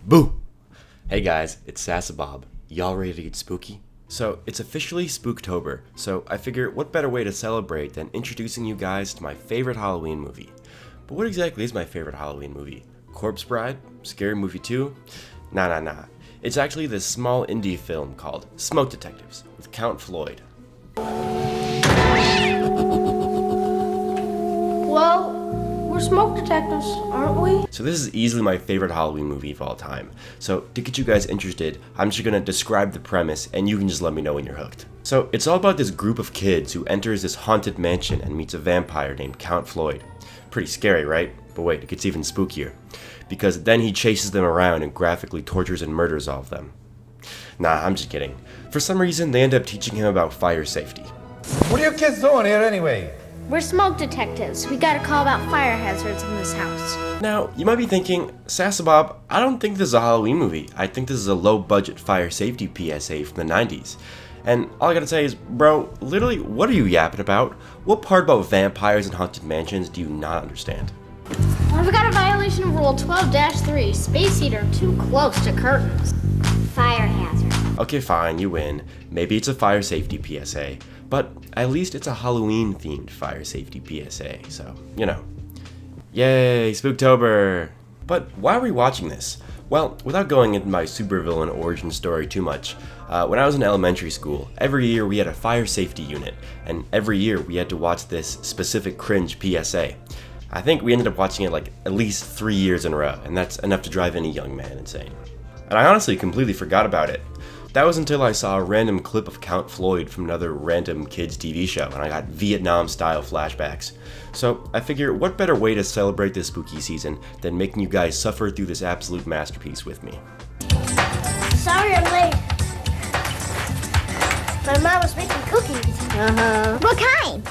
Boo! Hey guys, it's Sasabob. Y'all ready to get spooky? So, it's officially Spooktober, so I figure what better way to celebrate than introducing you guys to my favorite Halloween movie. But what exactly is my favorite Halloween movie? Corpse Bride? Scary Movie 2? Nah. It's actually this small indie film called Smoke Detectives with Count Floyd. Well, we're smoke detectives, aren't we? So this is easily my favorite Halloween movie of all time. So to get you guys interested, I'm just gonna describe the premise and you can just let me know when you're hooked. So it's all about this group of kids who enters this haunted mansion and meets a vampire named Count Floyd. Pretty scary, right? But wait, it gets even spookier. Because then he chases them around and graphically tortures and murders all of them. Nah, I'm just kidding. For some reason, they end up teaching him about fire safety. What are you kids doing here anyway? We're smoke detectives. We got a call about fire hazards in this house. Now, you might be thinking, Sasabob, I don't think this is a Halloween movie. I think this is a low-budget fire safety PSA from the 90's. And all I gotta say is, bro, literally, what are you yapping about? What part about vampires and haunted mansions do you not understand? Well, we got a violation of Rule 12-3. Space heater too close to curtains. Fire hazard. Okay, fine, you win. Maybe it's a fire safety PSA, but at least it's a Halloween-themed fire safety PSA, so, you know. Yay, Spooktober! But why are we watching this? Well, without going into my supervillain origin story too much, when I was in elementary school, every year we had a fire safety unit, and every year we had to watch this specific cringe PSA. I think we ended up watching it like at least 3 years in a row, and that's enough to drive any young man insane. And I honestly completely forgot about it. That was until I saw a random clip of Count Floyd from another random kids TV show, and I got Vietnam-style flashbacks. So I figure what better way to celebrate this spooky season than making you guys suffer through this absolute masterpiece with me. Sorry I'm late. My mom was making cookies. What kind?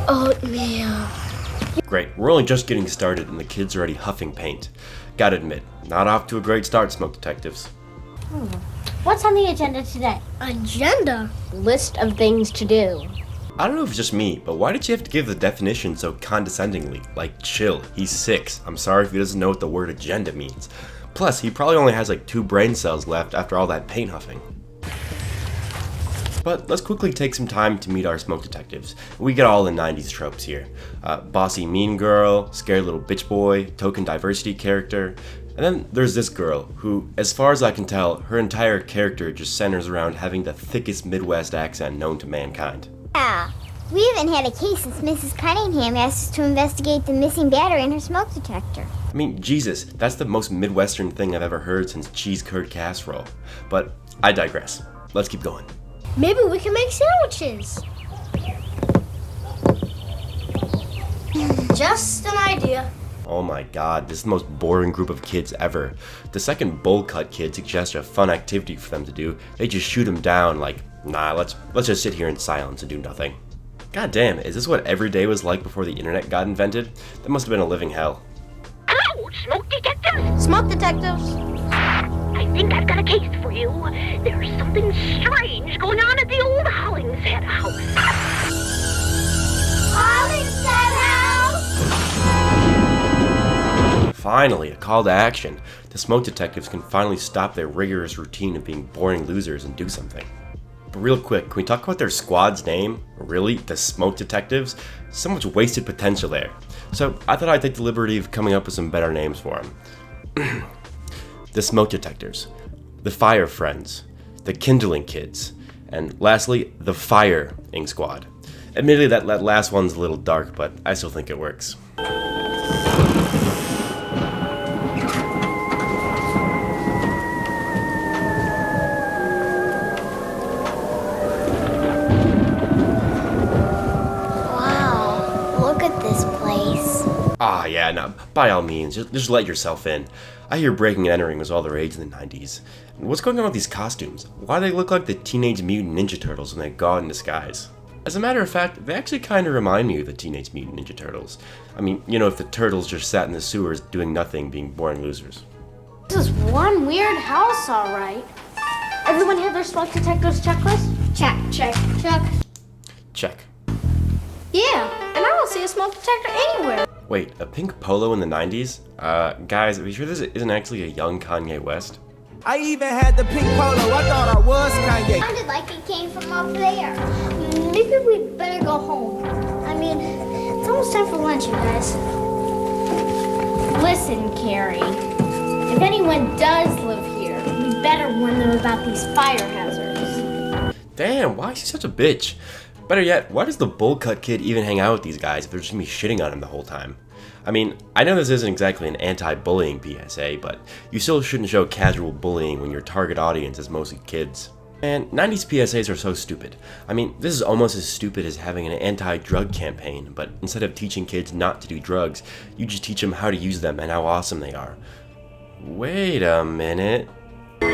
Oatmeal. Great, we're only just getting started and the kids are already huffing paint. Gotta admit, not off to a great start, Smoke Detectives. What's on the agenda today? Agenda? List of things to do. I don't know if it's just me, but why did you have to give the definition so condescendingly? Like, chill, he's 6. I'm sorry if he doesn't know what the word agenda means. Plus, he probably only has like 2 brain cells left after all that paint huffing. But let's quickly take some time to meet our smoke detectives. We get all the 90's tropes here. Bossy mean girl, scared little bitch boy, token diversity character. And then there's this girl, who, as far as I can tell, her entire character just centers around having the thickest Midwest accent known to mankind. Yeah. We haven't had a case since Mrs. Cunningham asked us to investigate the missing battery in her smoke detector. I mean, Jesus, that's the most Midwestern thing I've ever heard since cheese curd casserole. But I digress. Let's keep going. Maybe we can make sandwiches. Just an idea. Oh my god, this is the most boring group of kids ever. The second bowl cut kid suggests a fun activity for them to do, they just shoot him down like, nah, let's just sit here in silence and do nothing. God damn, is this what every day was like before the internet got invented? That must have been a living hell. Hello, smoke detectives. Smoke detectives. I think I've got a case for you. There's something strange going on at the old Hollingshead house. Hollingshead House! Finally, a call to action. The smoke detectives can finally stop their rigorous routine of being boring losers and do something. But real quick, can we talk about their squad's name? Really? The Smoke Detectives? So much wasted potential there. So I thought I'd take the liberty of coming up with some better names for them. The Smoke Detectors, the Fire Friends, the Kindling Kids, and lastly, the Fire-ing Squad. Admittedly, that last one's a little dark, but I still think it works. Wow, look at this place. Ah, yeah, no, by all means, just let yourself in. I hear breaking and entering was all the rage in the 90's. And what's going on with these costumes? Why do they look like the Teenage Mutant Ninja Turtles when they go out in disguise? As a matter of fact, they actually kind of remind me of the Teenage Mutant Ninja Turtles. I mean, you know, if the turtles just sat in the sewers doing nothing, being boring losers. This is one weird house, all right. Everyone have their smoke detectives checklist? Check. Check. Yeah, and I don't see a smoke detector anywhere. Wait, a pink polo in the 90s? Guys, are you sure this isn't actually a young Kanye West? I even had the pink polo. I thought I was Kanye. Sounded like it came from up there. Maybe we'd better go home. I mean, it's almost time for lunch, you guys. Listen, Carrie. If anyone does live here, we better warn them about these fire hazards. Damn, why is he such a bitch? Better yet, why does the bowl cut kid even hang out with these guys if they're just gonna be shitting on him the whole time? I mean, I know this isn't exactly an anti-bullying PSA, but you still shouldn't show casual bullying when your target audience is mostly kids. And 90s PSAs are so stupid. I mean, this is almost as stupid as having an anti-drug campaign, but instead of teaching kids not to do drugs, you just teach them how to use them and how awesome they are. Wait a minute. Get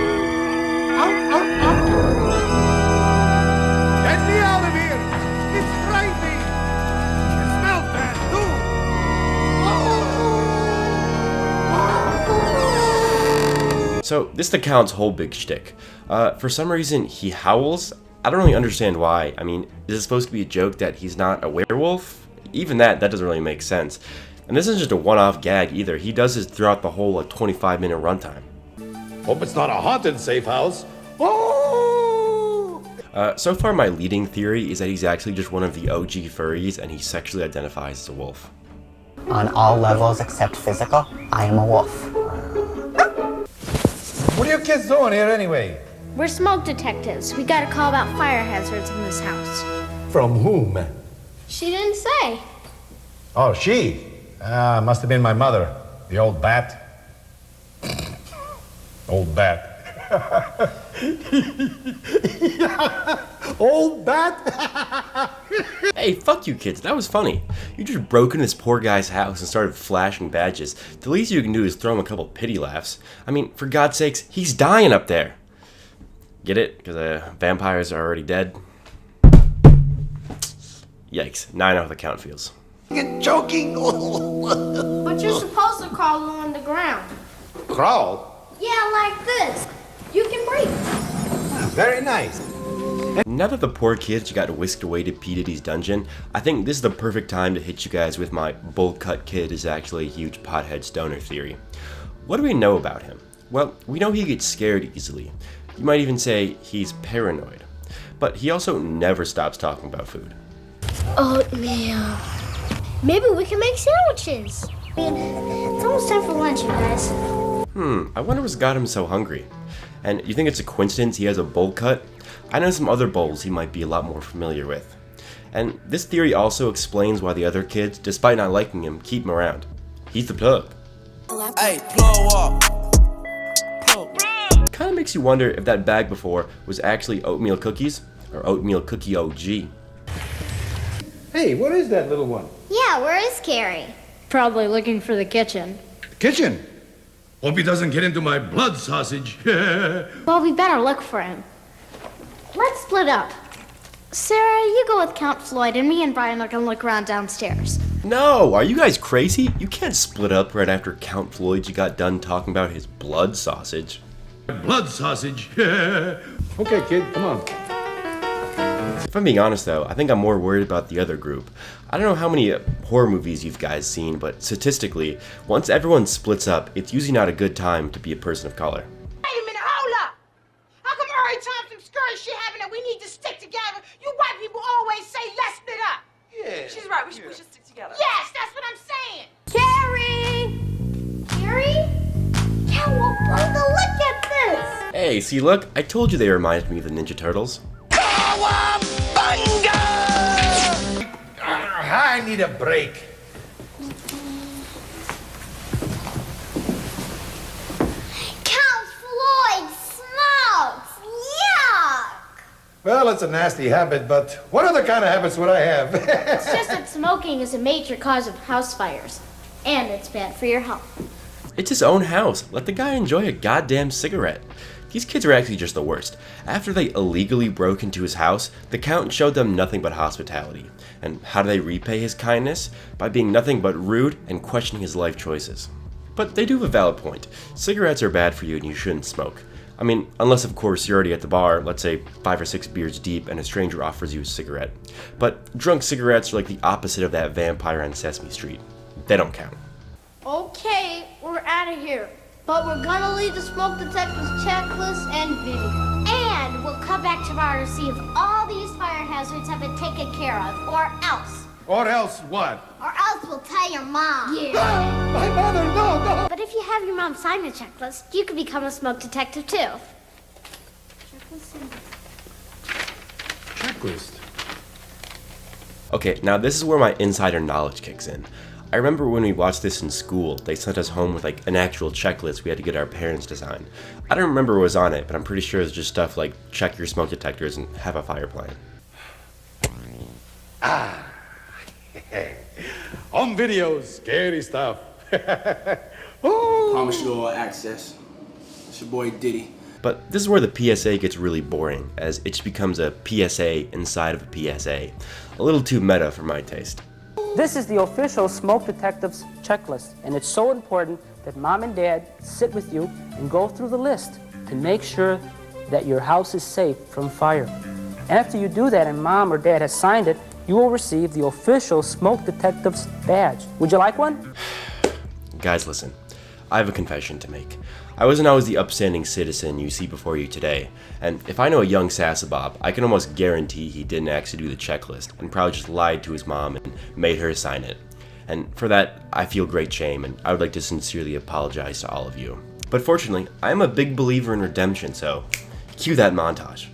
me out of here! It's frightening! It smells bad, too! So, this is the Count's whole big shtick. For some reason, he howls. I don't really understand why. I mean, is it supposed to be a joke that he's not a werewolf? Even that doesn't really make sense. And this isn't just a one-off gag either. He does this throughout the whole 25-minute runtime. Hope it's not a haunted safe house. So far, my leading theory is that he's actually just one of the OG furries and he sexually identifies as a wolf. On all levels except physical, I am a wolf. What are you kids doing here anyway? We're smoke detectives. We got a call about fire hazards in this house. From whom? She didn't say. Oh, she? Must have been my mother. The old bat. Old bat. Old bat? Hey, fuck you kids, that was funny. You just broke into this poor guy's house and started flashing badges. The least you can do is throw him a couple pity laughs. I mean, for God's sakes, he's dying up there. Get it? Because vampires are already dead? Yikes, now I know how the Count feels. You're joking. But you're supposed to crawl along the ground. Crawl? Yeah, like this. You can breathe. Very nice. Now that the poor kids got whisked away to P. Diddy's dungeon, I think this is the perfect time to hit you guys with my bowl cut kid is actually a huge pothead stoner theory. What do we know about him? Well, we know he gets scared easily. You might even say he's paranoid. But he also never stops talking about food. Oatmeal. Maybe we can make sandwiches. I mean, it's almost time for lunch, you guys. I wonder what's got him so hungry. And you think it's a coincidence he has a bowl cut? I know some other bowls he might be a lot more familiar with. And this theory also explains why the other kids, despite not liking him, keep him around. He's the plug. Hey, blow up. Kinda makes you wonder if that bag before was actually oatmeal cookies, or oatmeal cookie OG. Hey, what is that little one? Yeah, where is Carrie? Probably looking for the kitchen. Kitchen. Hope he doesn't get into my blood sausage. Well, we better look for him. Let's split up. Sarah, you go with Count Floyd, and me and Brian are gonna look around downstairs. No, are you guys crazy? You can't split up right after Count Floyd you got done talking about his blood sausage. Blood sausage. Okay, kid, come on. If I'm being honest though, I think I'm more worried about the other group. I don't know how many horror movies you've guys seen, but statistically, once everyone splits up, it's usually not a good time to be a person of color. Wait a minute, hold up! How come every time some scurry shit happen that we need to stick together, you white people always say let's split up? Yeah. She's right, we should stick together. Yes, that's what I'm saying! Carrie! Carrie? Cowabunga, look at this! Hey, see look, I told you they reminded me of the Ninja Turtles. I need a break. Count Floyd smokes! Yuck! Well, it's a nasty habit, but what other kind of habits would I have? It's just that smoking is a major cause of house fires, and it's bad for your health. It's his own house. Let the guy enjoy a goddamn cigarette. These kids are actually just the worst. After they illegally broke into his house, the Count showed them nothing but hospitality. And how do they repay his kindness? By being nothing but rude and questioning his life choices. But they do have a valid point. Cigarettes are bad for you and you shouldn't smoke. I mean, unless of course you're already at the bar, let's say 5 or 6 beers deep and a stranger offers you a cigarette. But drunk cigarettes are like the opposite of that vampire on Sesame Street. they don't count. Okay, we're out of here. But we're gonna leave the smoke detector's checklist and video. And we'll come back tomorrow to see if all these fire hazards have been taken care of, or else. Or else what? Or else we'll tell your mom. Yeah. My mother, no! But if you have your mom sign the checklist, you can become a smoke detective too. Checklist. Okay, now this is where my insider knowledge kicks in. I remember when we watched this in school, they sent us home with like an actual checklist we had to get our parents to sign. I don't remember what was on it, but I'm pretty sure it's just stuff like check your smoke detectors and have a fire plan. On videos, scary stuff. Promise you all access. It's your boy Diddy. But this is where the PSA gets really boring, as it just becomes a PSA inside of a PSA. A little too meta for my taste. This is the official smoke detective's checklist, and it's so important that mom and dad sit with you and go through the list to make sure that your house is safe from fire. After you do that and mom or dad has signed it, you will receive the official smoke detective's badge. Would you like one? Guys, listen. I have a confession to make. I wasn't always the upstanding citizen you see before you today, and if I know a young Sasabob, I can almost guarantee he didn't actually do the checklist and probably just lied to his mom and made her sign it. And for that, I feel great shame, and I would like to sincerely apologize to all of you. But fortunately, I am a big believer in redemption, so cue that montage.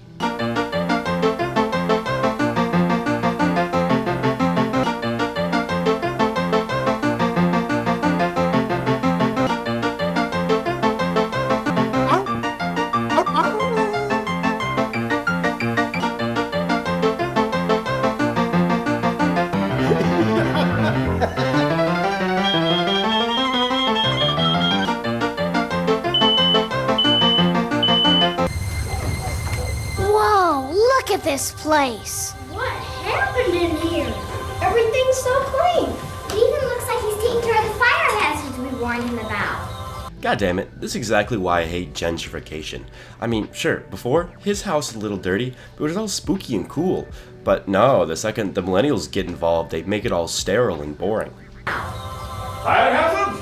This place. What happened in here? Everything's so clean. It even looks like he's taking care of the fire hazards we warned him about. God damn it, this is exactly why I hate gentrification. I mean, sure, before, his house was a little dirty, but it was all spooky and cool. But no, the second the millennials get involved, they make it all sterile and boring. Fire hazard?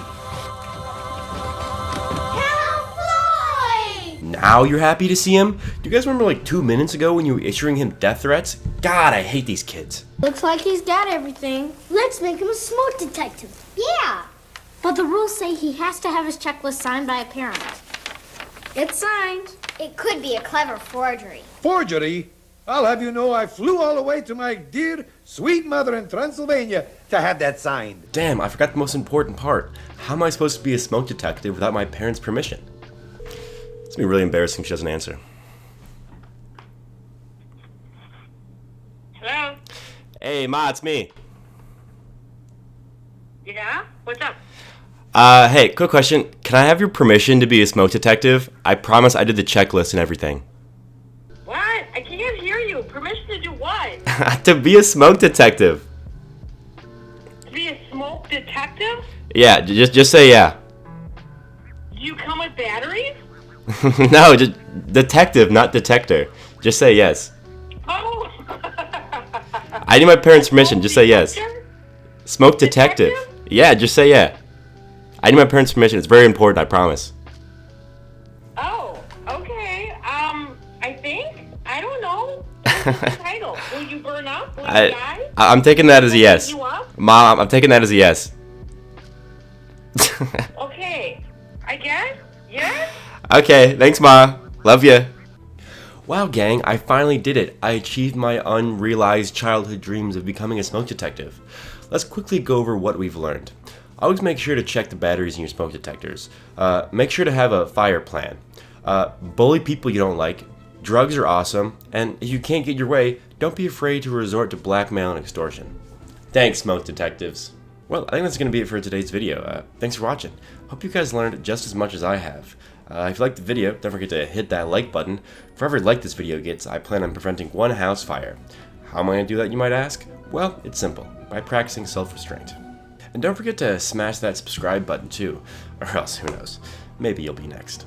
Now you're happy to see him? Do you guys remember like 2 minutes ago when you were issuing him death threats? God, I hate these kids. Looks like he's got everything. Let's make him a smoke detective. Yeah. But the rules say he has to have his checklist signed by a parent. It's signed. It could be a clever forgery. Forgery? I'll have you know I flew all the way to my dear, sweet mother in Transylvania to have that signed. Damn, I forgot the most important part. How am I supposed to be a smoke detective without my parents' permission? It's gonna be really embarrassing if she doesn't answer. Hello? Hey, Ma, it's me. Yeah? What's up? Hey, quick question. Can I have your permission to be a smoke detective? I promise I did the checklist and everything. What? I can't hear you. Permission to do what? To be a smoke detective. To be a smoke detective? Yeah, just say yeah. Do you come with batteries? No, just detective, not detector. Just say yes. Oh! I need my parents' permission. Just say yes. Smoke detective. Yeah, just say yeah. I need my parents' permission. It's very important, I promise. Oh, okay. I think? I don't know. What's the title? Will you burn up? Will you die? I'm taking that as a yes. You up? Mom, I'm taking that as a yes. Okay. I guess? Yes? Okay, thanks, Ma. Love ya. Wow, gang, I finally did it. I achieved my unrealized childhood dreams of becoming a smoke detective. Let's quickly go over what we've learned. Always make sure to check the batteries in your smoke detectors. Make sure to have a fire plan. Bully people you don't like. Drugs are awesome. And if you can't get your way, don't be afraid to resort to blackmail and extortion. Thanks, smoke detectives. Well, I think that's going to be it for today's video. Thanks for watching. Hope you guys learned just as much as I have. If you liked the video, don't forget to hit that like button. For every like this video gets, I plan on preventing one house fire. How am I going to do that, you might ask? Well, it's simple. By practicing self-restraint. And don't forget to smash that subscribe button too. Or else, who knows, maybe you'll be next.